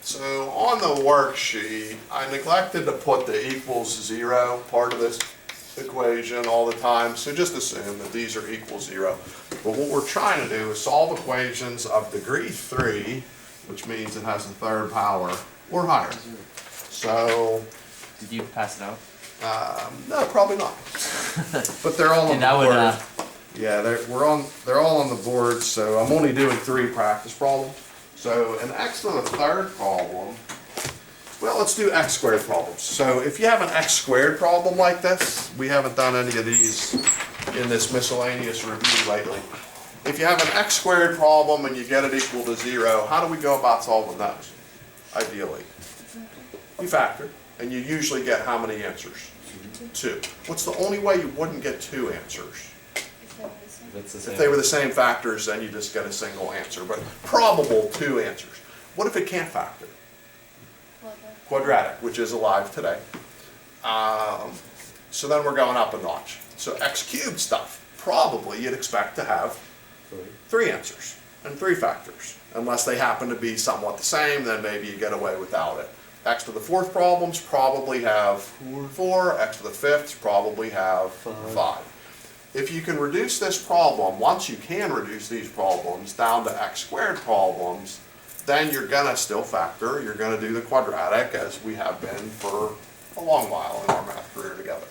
So on the worksheet, I neglected to put the equals 0 part of this equation all the time, so just assume that these are equal 0. But what we're trying to do is solve equations of degree 3, which means it has a third power, or higher. So, Did you pass it out? no, probably not. But they're all on the board. Yeah, they're all on the board, so I'm only doing 3 practice problems. So an x to the third problem, well, let's do x squared problems. So if you have an x squared problem like this, we haven't done any of these in this miscellaneous review lately. If you have an x squared problem and you get it equal to 0, how do we go about solving those, ideally? You factor, and you usually get how many answers? 2. What's the only way you wouldn't get 2 answers? If they were the same factors, then you just get a single answer, but probable 2 answers. What if it can't factor? Quadratic, which is alive today. So then we're going up a notch. So x cubed stuff, probably you'd expect to have 3 answers and 3 factors. Unless they happen to be somewhat the same, then maybe you get away without it. X to the 4th problems probably have 4, x to the 5ths probably have 5. If you can reduce this problem, once you can reduce these problems down to x squared problems, then you're gonna still factor, you're gonna do the quadratic as we have been for a long while in our math career together.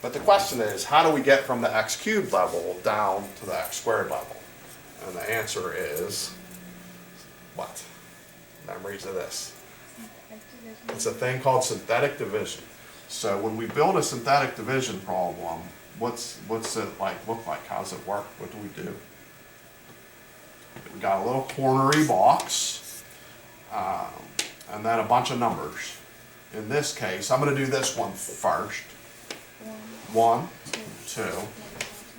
But the question is, how do we get from the x cubed level down to the x squared level? And the answer is, what? Memories of this. It's a thing called synthetic division. So when we build a synthetic division problem, what's it look like? How does it work? What do we do? We got a little cornery box, and then a bunch of numbers. In this case, I'm going to do this one first. 1, 2,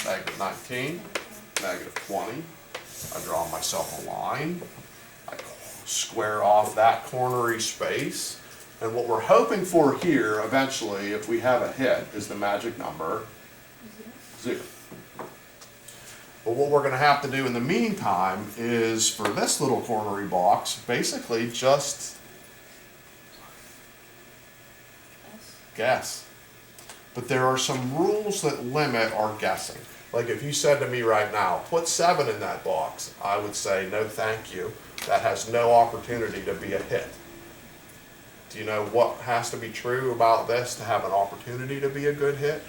negative 19, negative 20. I draw myself a line. I square off that cornery space. And what we're hoping for here, eventually, if we have a hit, is the magic number 0. But what we're going to have to do in the meantime is, for this little cornery box, basically just guess. But there are some rules that limit our guessing. Like if you said to me right now, put 7 in that box, I would say, no thank you. That has no opportunity to be a hit. Do you know what has to be true about this to have an opportunity to be a good hit?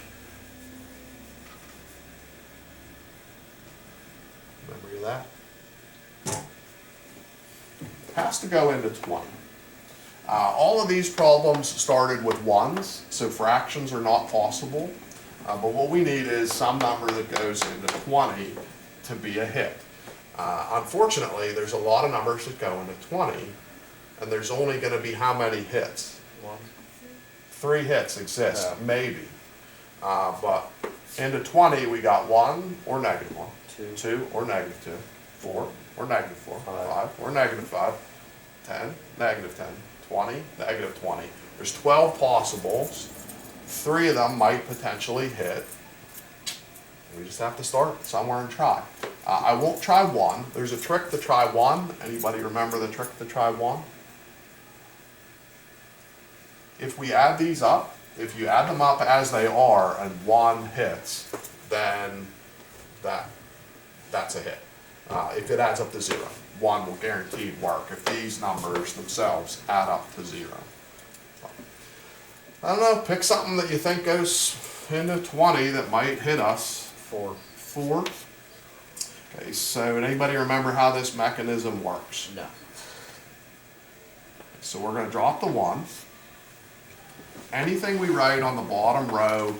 Remember that? It has to go into 20. All of these problems started with 1s, so fractions are not possible. But what we need is some number that goes into 20 to be a hit. Unfortunately, there's a lot of numbers that go into 20, and there's only going to be how many hits? 3 hits exist, maybe. But into 20, we got 1 or negative 1, 2 or negative 2, 4 or negative 4, 5 or negative 5, 10, negative 10, 20, negative 20. There's 12 possibles. 3 of them might potentially hit. We just have to start somewhere and try. I won't try 1. There's a trick to try 1. Anybody remember the trick to try 1? If we add these up, if you add them up as they are and 1 hits, then that's a hit. If it adds up to 0, 1 will guaranteed work if these numbers themselves add up to 0. I don't know, pick something that you think goes into 20 that might hit us. 4. Okay, so anybody remember how this mechanism works? No. So we're going to drop the 1. Anything we write on the bottom row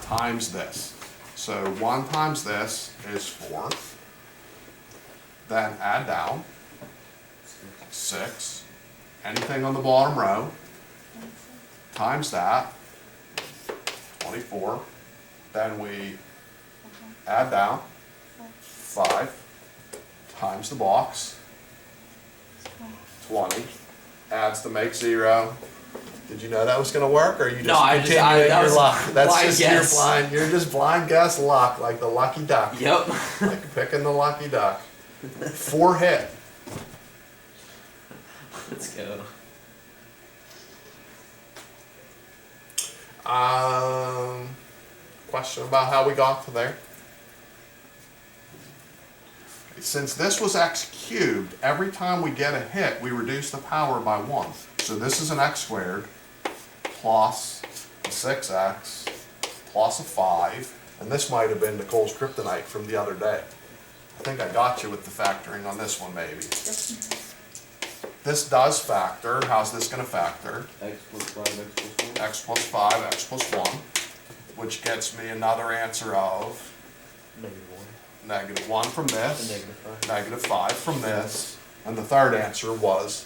times this. So 1 times this is 4. Then add down 6. Anything on the bottom row times that, 24. Then we add down 5 times the box, 20. Adds to make 0. Did you know that was going to work, or are you just continuing your luck? That's just guess. You're just blind guess luck, like the lucky duck. Yep. Like picking the lucky duck. 4 hit. Let's go. Question about how we got to there. Since this was x cubed, every time we get a hit, we reduce the power by 1. So this is an x squared plus a 6x plus a 5. And this might have been Nicole's kryptonite from the other day. I think I got you with the factoring on this one, maybe. This does factor. How's this going to factor? X plus 5, x plus 1. X plus 5, x plus 1, which gets me another answer of -1 from this, -5 from this, and the third answer was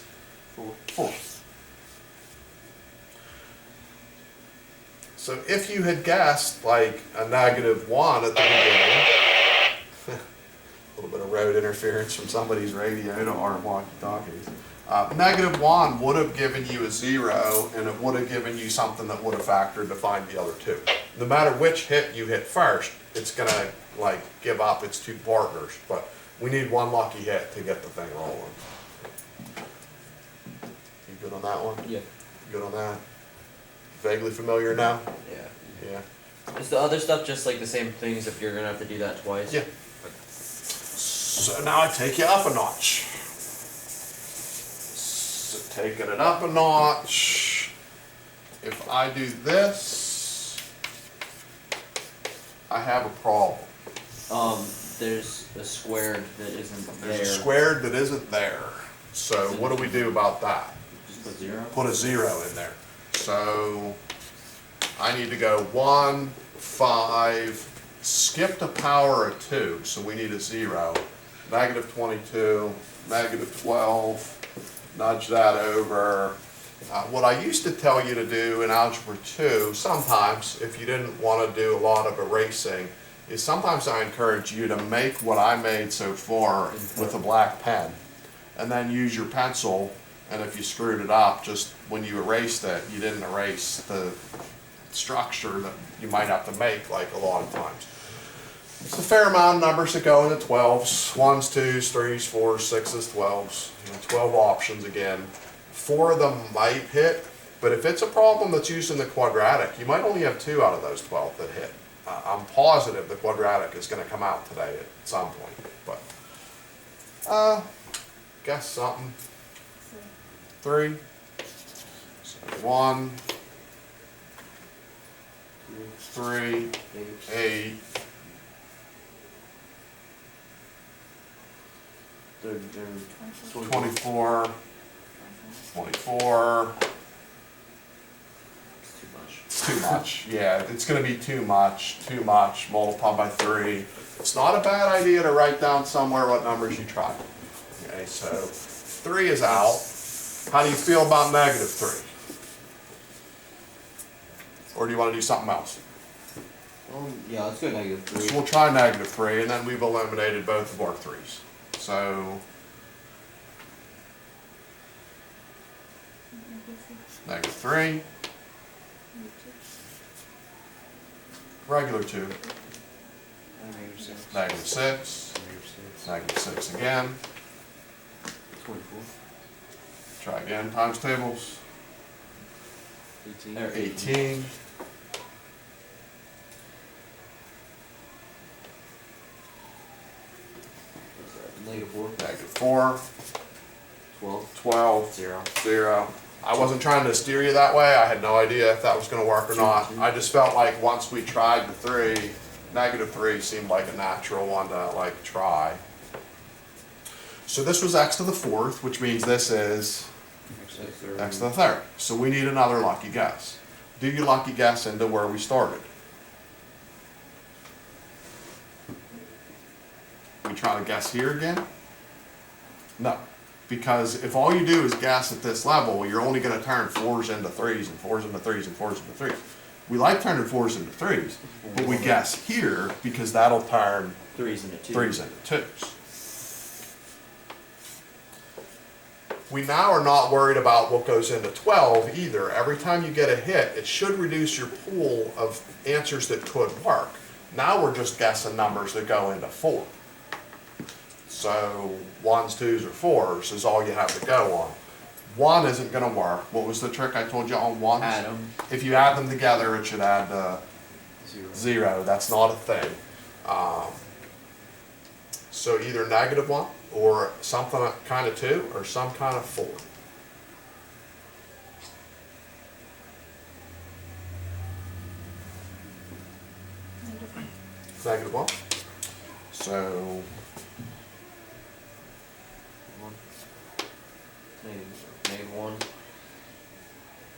4. So if you had guessed like a -1 at the beginning, a little bit of road interference from somebody's radio to our walkie-talkies. -1 would have given you a 0, and it would have given you something that would have factored to find the other two. No matter which hit you hit first, it's gonna like give up its two partners, but we need one lucky hit to get the thing rolling. You good on that one? Yeah. Good on that? Vaguely familiar now? Yeah. Yeah. Is the other stuff just like the same things if you're gonna have to do that twice? Yeah. So now I take you up a notch. So taking it up a notch, if I do this, I have a problem. There's a squared that isn't there. There's a squared that isn't there. So what do we do about that? Just put 0? Put a 0 in there. So I need to go 1, 5, skip the power of 2, so we need a 0. -22, -12, nudge that over. What I used to tell you to do in Algebra 2, sometimes, if you didn't want to do a lot of erasing, is sometimes I encourage you to make what I made so far with a black pen, and then use your pencil, and if you screwed it up, just when you erased it, you didn't erase the structure that you might have to make like a lot of times. It's a fair amount of numbers that go into 12s, 1s, 2s, 3s, 4s, 6s, 12s, 12 options again. 4 of them might hit, but if it's a problem that's using the quadratic, you might only have 2 out of those 12 that hit. I'm positive the quadratic is going to come out today at some point, but guess something. 3. So 1, 3, 8. 24, 24. It's too much. Yeah, it's going to be too much, multiplied by 3. It's not a bad idea to write down somewhere what numbers you tried. Okay, so 3 is out. How do you feel about -3? Or do you want to do something else? Yeah, let's go -3. So we'll try -3, and then we've eliminated both of our 3's. So -3, regular 2, -6, -6 again. 24. Try again, times tables. 18. -4. -4. 12. 12. 0. 0. I wasn't trying to steer you that way. I had no idea if that was going to work or not. I just felt like once we tried the 3, -3 seemed like a natural one to like try. So this was x to the 4th, which means this is x to the 3rd. So we need another lucky guess. Do your lucky guess into where we started. We try to guess here again? No. Because if all you do is guess at this level, you're only going to turn 4s into 3s and 4s into 3s and 4s into 3s. We like turning 4s into 3s, but we guess here because that'll turn 3s into 2s. 3s into 2s. We now are not worried about what goes into 12 either. Every time you get a hit, it should reduce your pool of answers that could work. Now we're just guessing numbers that go into 4. So 1s, 2s, or 4s is all you have to go on. 1 isn't gonna work. What was the trick I told you on 1s? Add 'em. If you add them together, it should add to 0. 0. That's not a thing. So either -1 or something kind of 2 or some kind of 4. -1. So 1. Negative 1.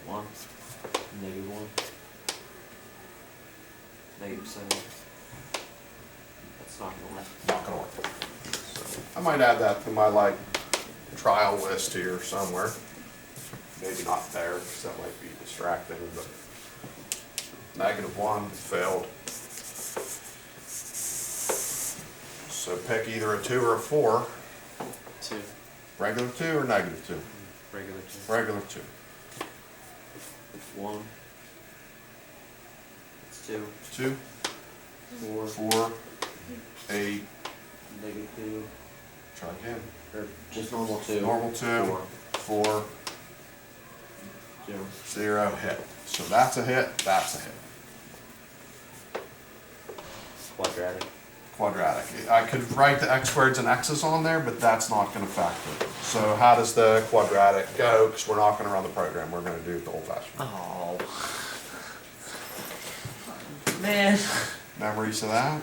1. -1. -7. That's not gonna work. not gonna work. So I might add that to my like trial list here somewhere. Maybe not there because that might be distracting, but -1 failed. So pick either a 2 or a 4. 2. Regular 2 or -2? Regular 2. Regular 2. 1. It's 2. 2, 4. 4, 8. -2. Try again. Or just normal 2. Normal 2, 4. 4, 0. 0, hit. So that's a hit, that's a hit. Quadratic. Quadratic. I could write the x squareds and x's on there, but that's not gonna factor. So how does the quadratic go? Because we're not gonna run the program, we're gonna do it the old fashioned. Oh. Man. Memories of that?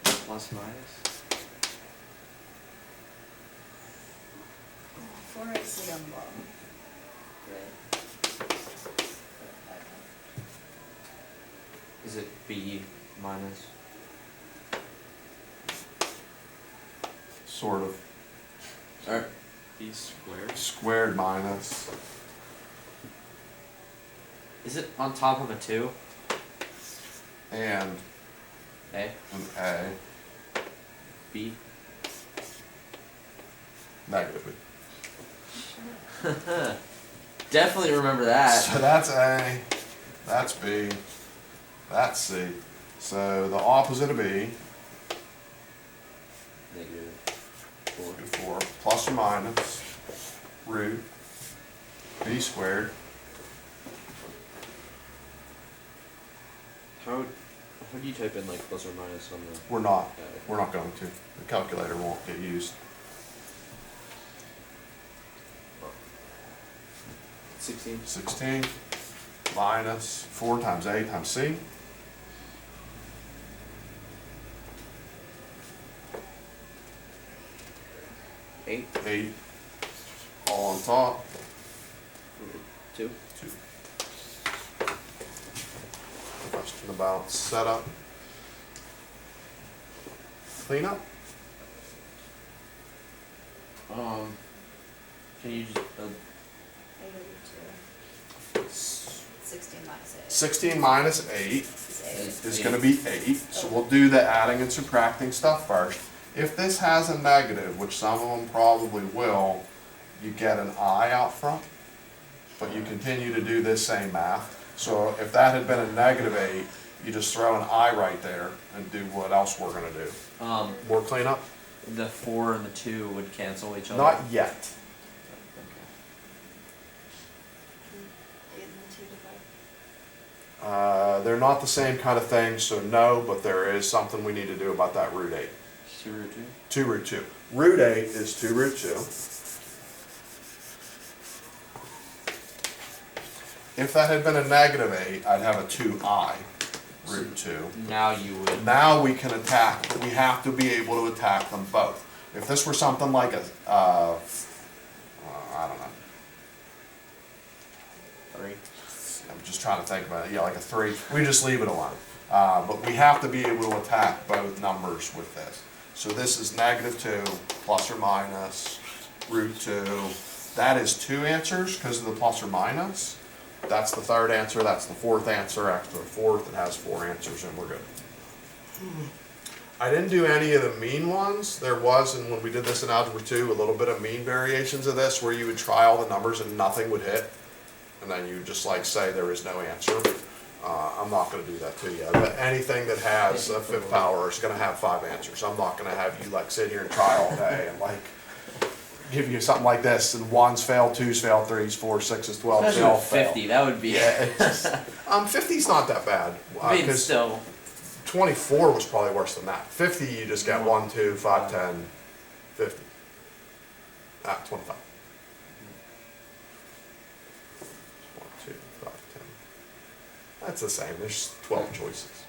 Plus minus. 4 is the unknown. Right. Is it b minus? Sort of. Or b squared? Squared minus. Is it on top of a 2? And A? an a. B? Negatively. Definitely remember that. So that's A, that's B, that's C. So the opposite of B, Negative 4. 4, plus or minus, root, B squared. How do you type in like plus or minus on the? We're not going to. The calculator won't get used. 16. 16 minus 4 times A times C. 8. 8, all on top, 2. 2. Question about setup. Cleanup? Can you just I go to 16 minus 8. 16 minus 8 Is 8. is going to be 8. So we'll do the adding and subtracting stuff first. If this has a negative, which some of them probably will, you get an I out front, but you continue to do this same math. So if that had been a -8, you just throw an I right there and do what else we're going to do. More cleanup? the 4 and the 2 would cancel each other? Not yet. Okay. 8 and 2 divide. They're not the same kind of thing, so no, but there is something we need to do about that root 8. 2 root 2? 2 root 2. Root 8 is 2 root 2. If that had been a -8, I'd have a 2I root 2. Now you would. Now we can attack, but we have to be able to attack them both. If this were something like a, I don't know, 3. I'm just trying to think about it, yeah, like a 3, we just leave it alone. But we have to be able to attack both numbers with this. So this is -2 plus or minus root 2. That is 2 answers because of the plus or minus. That's the third answer, that's the fourth answer. After the fourth, it has 4 answers and we're good. I didn't do any of the mean ones. There was, and when we did this in Algebra 2, a little bit of mean variations of this where you would try all the numbers and nothing would hit. And then you would just like say there is no answer. I'm not gonna do that to you. But anything that has a fifth power is gonna have 5 answers. I'm not gonna have you like sit here and try all day and like give you something like this, and 1's failed, 2's failed, 3's, 4's, 6's, 12's, Especially they all with fail. 50, that would be. Yeah, it's just, 50's not that bad. I mean, 'Cause still. 24 was probably worse than that. 50, you just got 1, 2, 5, 10, 50. 25. 1, 2, 5, 10. That's the same, there's 12 choices.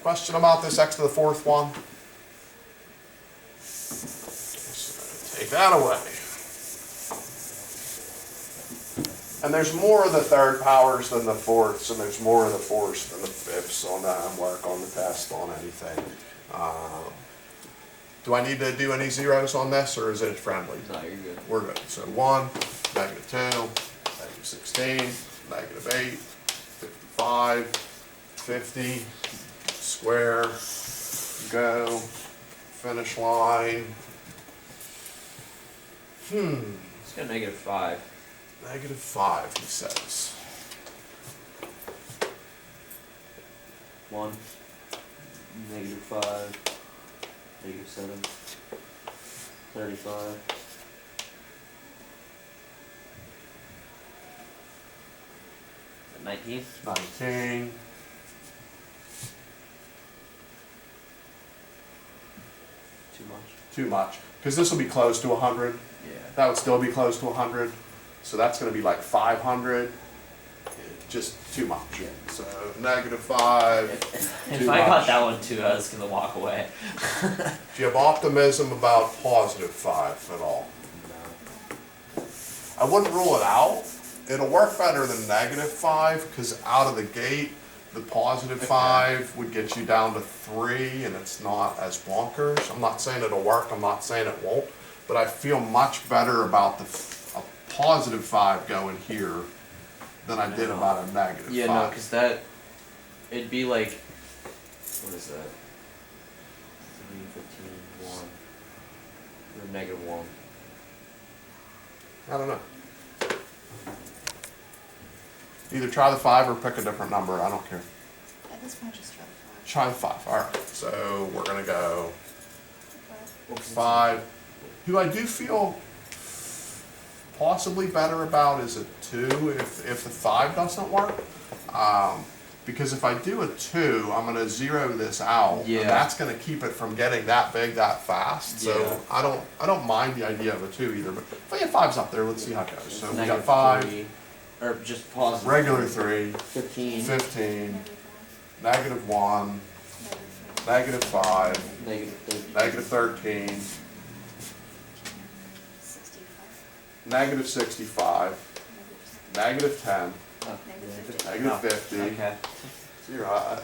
Question about this x to the 4th one? So take that away. And there's more of the third powers than the fourths, and there's more of the fourths than the fifths on the homework, on the test, on anything. Do I need to do any zeros on this, or is it friendly? No, you're good. We're good. So 1, -2, -16, -8, 55, 50, square, go, finish line. Let's go -5. -5, he says. 1, -5, -7, 35. 19. 19. Too much. Too much. Because this will be close to 100. Yeah. That would still be close to 100. So that's going to be like 500. Just too much. Yeah. So -5. If Too I got much. that one too, I was gonna walk away. Do you have optimism about +5 at all? No. I wouldn't rule it out. It'll work better than -5 because out of the gate, the +5 would get you down to 3 and it's not as bonkers. I'm not saying it'll work, I'm not saying it won't, but I feel much better about a +5 going here than I did about a -5. Yeah, no, because that, it'd be like, what is that? 3, 15, 1, or -1. I don't know. Either try the 5 or pick a different number, I don't care. At this point, just try the Try the 5, alright. So we're gonna go 5. 5. Who I do feel possibly better about is a 2 if the 5 doesn't work. Because if I do a 2, I'm gonna zero this out. Yeah. And that's gonna keep it from getting that big that fast. So Yeah. I don't mind the idea of a 2 either, but if I get 5's up there, let's see how it goes. So we got -3, 5, or just positive. regular 3, 15, 15, -1, -5, -13. -13, 65. -65, -10, Oh, -50. Okay.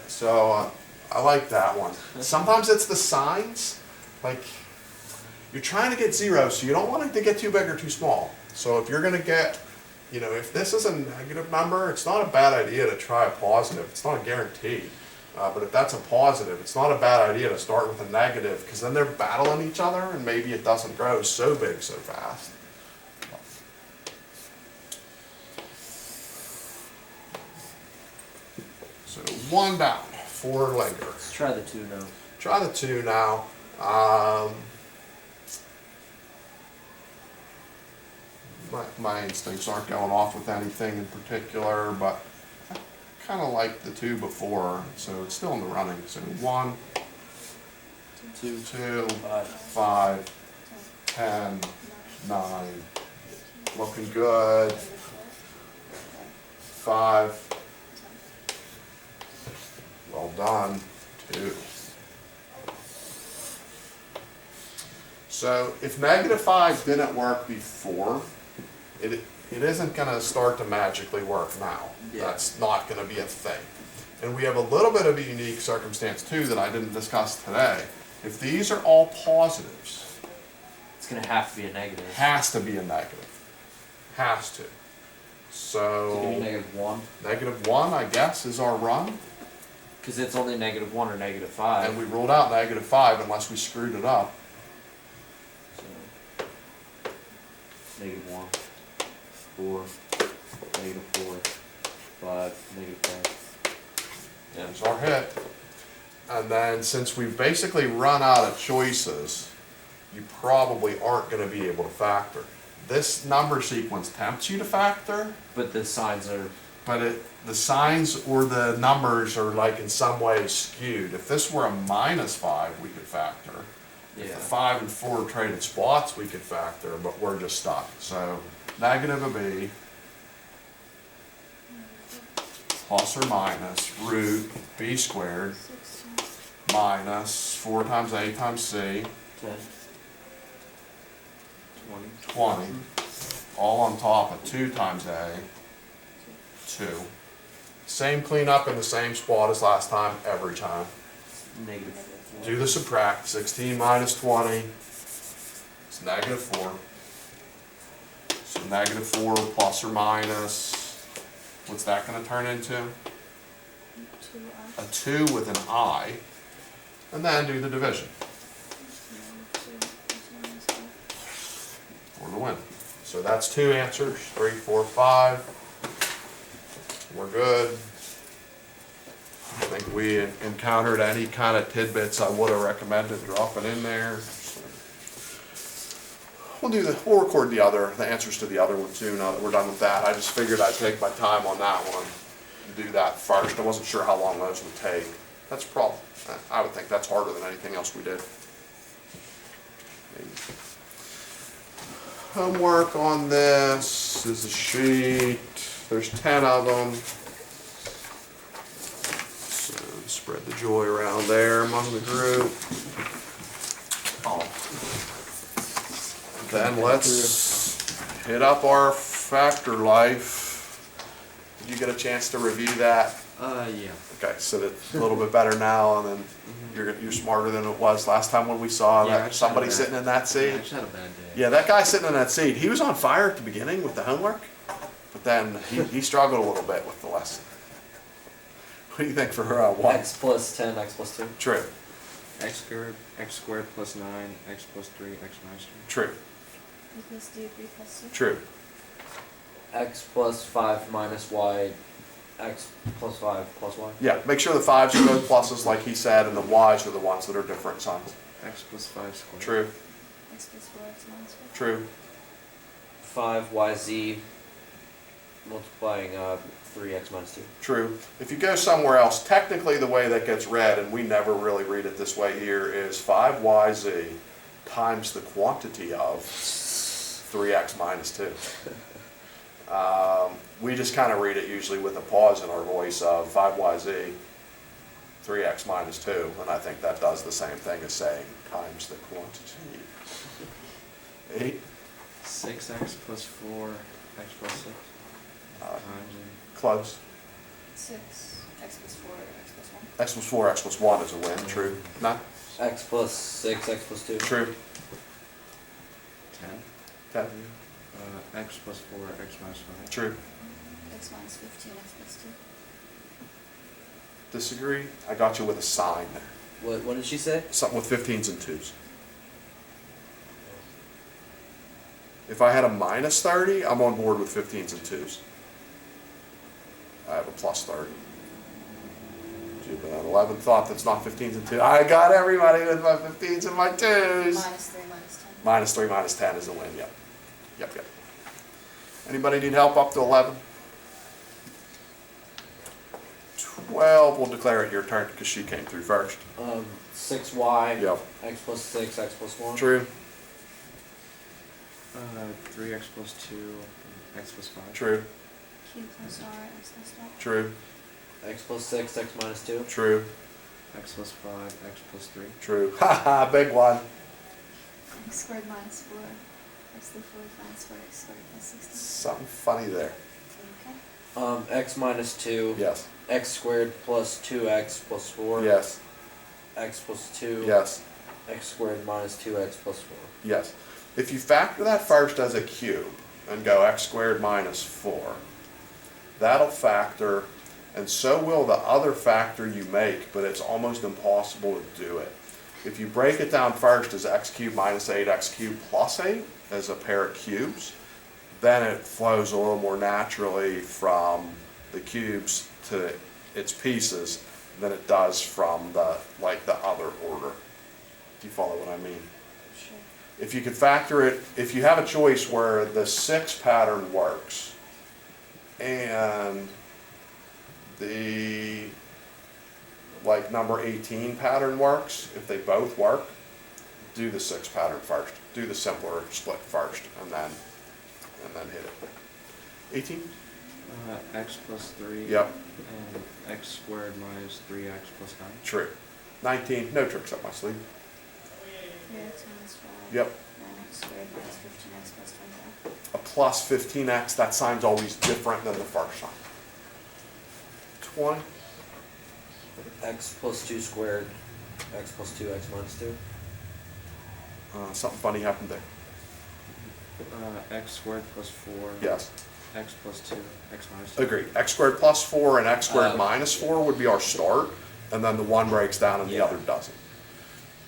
So I like that one. Sometimes it's the signs, like you're trying to get 0, so you don't want it to get too big or too small. So if you're gonna get, you know, if this is a negative number, it's not a bad idea to try a positive. It's not a guarantee. But if that's a positive, it's not a bad idea to start with a negative, because then they're battling each other and maybe it doesn't grow so big so fast. So 1 down, 4 later. Let's try the 2 now. Try the 2 now. My instincts aren't going off with anything in particular, but I kind of liked the 2 before, so it's still in the running. So 1, 2, 5. 5, 10, 9, looking good. 5, well done. 2. So if -5 didn't work before, it isn't gonna start to magically work now. Yeah. That's not gonna be a thing. And we have a little bit of a unique circumstance too that I didn't discuss today. If these are all positives, It's gonna have to be a negative. it has to be a negative. Has to. So give me So -1, -1, I guess, is our run. because it's only -1 or -5. And we ruled out -5 unless we screwed it up. So, -1, 4, -4, 5, -5. Yeah. There's our hit. And then since we've basically run out of choices, you probably aren't gonna be able to factor. This number sequence tempts you to factor, But the signs are, but the signs or the numbers are like in some ways skewed. If this were a -5, we could factor. If yeah. the 5 and 4 traded spots, we could factor, but we're just stuck. So negative of b plus or minus root b squared 16. minus 4 times a times c 10. 20, all on top of 2 times a 2. Same cleanup in the same spot as last time, every time. -4. Do the subtract, 16 minus 20, it's -4. So -4 plus or minus, what's that gonna turn into? 2i. A 2 with an I, and then do the division for the win. So that's 2 answers, 3, 4, 5. We're good. I think we encountered any kind of tidbits I would have recommended dropping in there. We'll record the answers to the other one too, now that we're done with that. I just figured I'd take my time on that one and do that first. I wasn't sure how long those would take. That's I would think that's harder than anything else we did. Homework on this is a sheet. There's 10 of them. So spread the joy around there among the group. Then let's hit up our factor life. Did you get a chance to review that? Yeah. Okay, so it's a little bit better now, and then you're smarter than it was last time when we saw Yeah, I that just somebody had a sitting in that I seat. just had a bad day. Yeah, that guy sitting in that seat, he was on fire at the beginning with the homework, but then he struggled a little bit with the lesson. What do you think for one? X plus 10, X plus 2. True, X squared plus 9, x plus 3, x minus 3. true, Equals d plus c. true, X plus 5 minus y, X plus 5 plus y. yeah, make sure the 5s are both pluses like he said, and the y's are the ones that are different signs. X plus 5 squared. True, X plus 4, x minus 4. true, 5yz multiplying 3x minus 2. true. If you go somewhere else, technically the way that gets read, and we never really read it this way here, is 5yz times the quantity of 3x minus 2. We just kind of read it usually with a pause in our voice of 5yz 3x minus 2, and I think that does the same thing as saying times the quantity. 8, 6x plus 4, x plus 6 times close. 6, x plus 4, x plus 1. X plus 4, x plus 1 is a win, true. 9, X plus 6, X plus 2. true. 10. 10, X plus 4, x minus 5. true. X minus 15, x plus 2. Disagree? I got you with a sign there. What did she say? Something with 15s and 2s. If I had a minus 30, I'm on board with 15s and 2s. I have a plus 30. But an 11 thought that's not 15s and 2s. I got everybody with my 15s and my 2s. Minus 3, minus 10. Minus 3, minus 10 is a win, yep. Yep. Anybody need help up to 11? 12, we'll declare it your turn because she came through first. 6y, Yep. X plus 6, X plus 1. True, 3x plus 2, x plus 5. true, Q plus r, x plus y. true, X plus 6, X minus 2. true, X plus 5, x plus 3. true. Haha, big one. X squared minus 4, x to the 45 squared, x squared plus 16. Something funny there. Okay. X minus 2. Yes, X squared plus 2x plus 4. yes, X plus 2. yes, X squared minus 2x plus 4. yes. If you factor that first as a cube and go x squared minus 4, that'll factor, and so will the other factor you make, but it's almost impossible to do it. If you break it down first as x cubed minus 8x cubed plus 8 as a pair of cubes, then it flows a little more naturally from the cubes to its pieces than it does from the other order. Do you follow what I mean? Sure. If you could factor it, if you have a choice where the 6 pattern works and the number 18 pattern works, if they both work, do the 6 pattern first. Do the simpler split first and then hit it. 18? X plus 3. Yep. And x squared minus 3x plus 9. True. 19, no tricks up my sleeve. 3x minus 5. Yep. 9x squared minus 15x plus 25. A plus 15x, that sign's always different than the first sign. 20? X plus 2 squared, x plus 2x minus 2. Something funny happened there. X squared plus 4. Yes. X plus 2, x minus 2. Agreed. X squared plus 4 and x squared Okay. minus 4 would be our start, and then the one breaks down and the Yeah. other doesn't.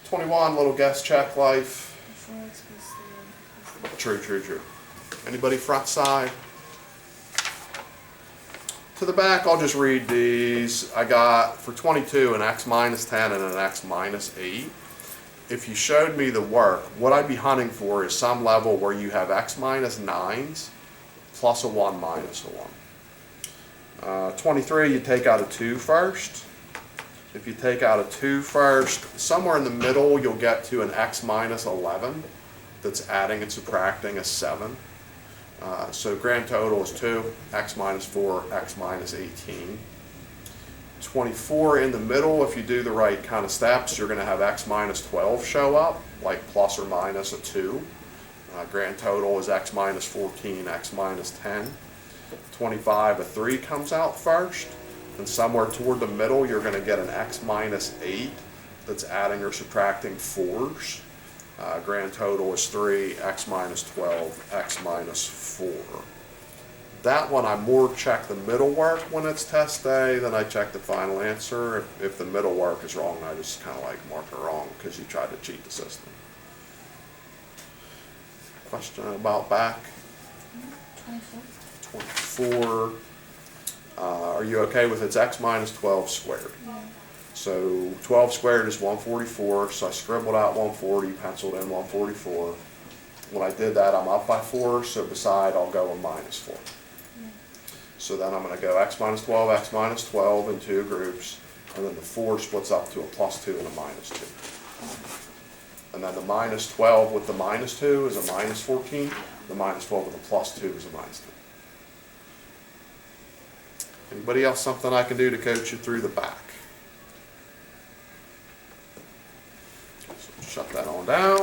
21, little guess check life. 4x plus 3 plus True, true, true. Anybody front side? To the back, I'll just read these. I got, for 22, an x minus 10 and an x minus 8. If you showed me the work, what I'd be hunting for is some level where you have x minus 9s plus a 1 minus a 1. 23, you take out a 2 first. If you take out a 2 first, somewhere in the middle you'll get to an x minus 11 that's adding and subtracting a 7. So grand total is 2, x minus 4, x minus 18. 24 in the middle, if you do the right kind of steps, you're going to have x minus 12 show up, like plus or minus a 2. Grand total is x minus 14, x minus 10. 25, a 3 comes out first. And somewhere toward the middle, you're going to get an x minus 8 that's adding or subtracting 4s. Grand total is 3, x minus 12, x minus 4. That one, I more check the middle work when it's test day than I check the final answer. If the middle work is wrong, I just kind of mark it wrong because you tried to cheat the system. Question about back? 24. 24. Are you okay with it's x minus 12 squared? Yeah. So 12 squared is 144, so I scribbled out 140, penciled in 144. When I did that, I'm up by 4, so beside I'll go a minus 4. Yeah. So then I'm going to go x minus 12 in 2 groups, and then the 4 splits up to a plus 2 and a minus 2. And then the minus 12 with the minus 2 is a minus 14, the minus 12 with a plus 2 is a minus 2. Anybody else something I can do to coach you through the back? So shut that on down.